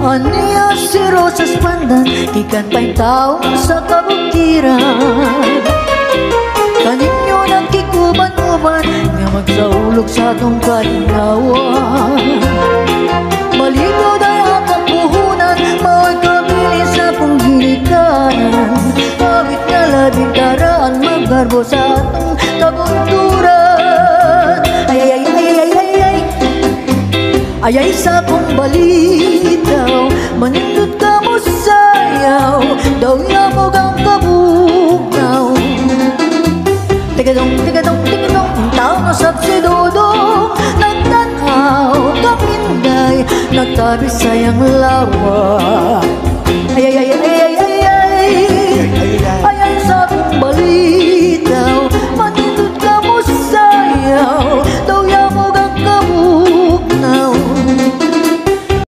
Aniya si Rosas Pandan, ikan pa'y taong sa kabutiran. Kaninyo nagkikuban-uban, nga magsaulog sa atong kalinawan. Malito dahil akong puhunan, mao'y kabilis sa kong ginikanan. Awit na labing karaan, maggarbo sa atong kabunturan. Ayay sa kong balitaw, manindot ka mo sayaw, daw yamog ang kabugnaw. Tigadong, tigadong, tigadong, ang tao na sabsidodo, nagtanaw, kaminday, nagtabi sayang lawa. Ay, ay, ay, ay,